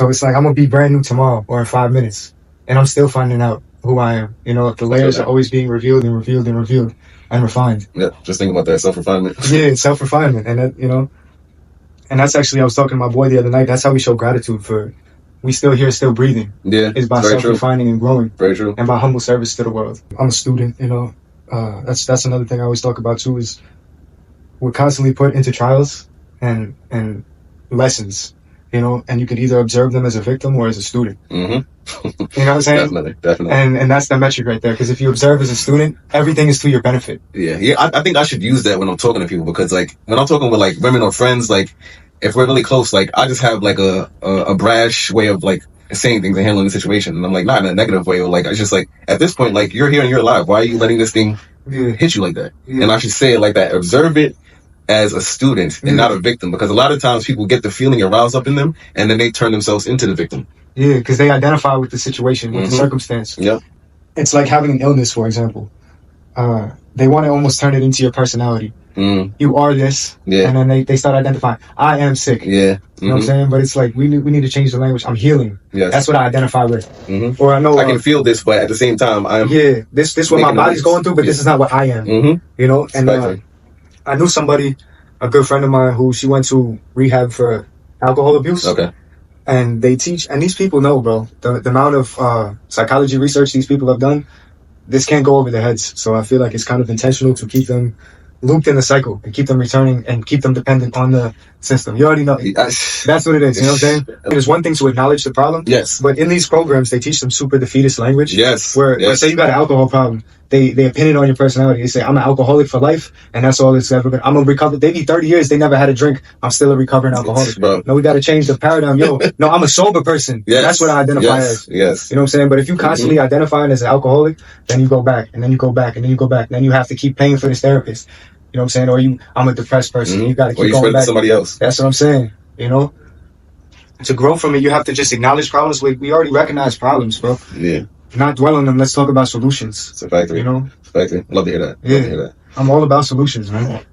So it's like I'm gonna be brand new tomorrow or in 5 minutes, and I'm still finding out who I am. You know, the layers are always being revealed and revealed and revealed and refined. Yeah, just thinking about that self-refinement. Yeah, self-refinement, and that, you know, and that's actually, I was talking to my boy the other night. That's how we show gratitude for. We still here, still breathing. Yeah, is by self-refining and growing. Very true. And by humble service to the world. I'm a student, you know. That's another thing I always talk about too, is we're constantly put into trials and lessons, you know, and you can either observe them as a victim or as a student. Mm-hmm. You know what I'm saying? Definitely. And that's the metric right there, because if you observe as a student, everything is to your benefit. Yeah. I think I should use that when I'm talking to people, because like when I'm talking with like women or friends, like if we're really close, like I just have like a brash way of like saying things and handling the situation, and I'm like, not in a negative way, or like it's just like at this point, like you're here and you're alive. Why are you letting this thing hit you like that? Yeah. And I should say it like that. Observe it as a student and not a victim, because a lot of times people get the feeling aroused up in them and then they turn themselves into the victim. Yeah, because they identify with the situation, with the circumstance. Yeah. It's like having an illness, for example. They want to almost turn it into your personality. You are this, and then they start identifying, I am sick. Yeah. You know what I'm saying? But it's like we need to change the language. I'm healing. Yes. That's what I identify with. Or I know I can feel this, but at the same time I'm this is what my body's going through, but this is not what I am. You know? And I knew somebody, a good friend of mine, who she went to rehab for alcohol abuse. Okay. And they teach, and these people know, bro, the amount of psychology research these people have done, this can't go over their heads. So I feel like it's kind of intentional to keep them looped in the cycle and keep them returning and keep them dependent on the system. You already know. That's what it is. You know what I'm saying? There's one thing to acknowledge the problem. Yes. But in these programs, they teach them super defeatist language. Yes. Where say you got an alcohol problem, they pin it on your personality. They say, I'm an alcoholic for life, and that's all it's ever been. I'm a recover. They be 30 years, they never had a drink. I'm still a recovering alcoholic. Bro. No, we got to change the paradigm. No, I'm a sober person. Yes. That's what I identify as. Yes. You know what I'm saying? But if you constantly identifying as an alcoholic, then you go back, and then you go back, and then you go back. And then you have to keep paying for this therapist. You know what I'm saying? Or I'm a depressed person. You got to keep going back. To somebody else. That's what I'm saying. You know, to grow from it, you have to just acknowledge problems. We already recognize problems, bro. Yeah. Not dwell on them. Let's talk about solutions. It's a factory. You know? It's a factory. Love to hear that. Yeah. I'm all about solutions, man.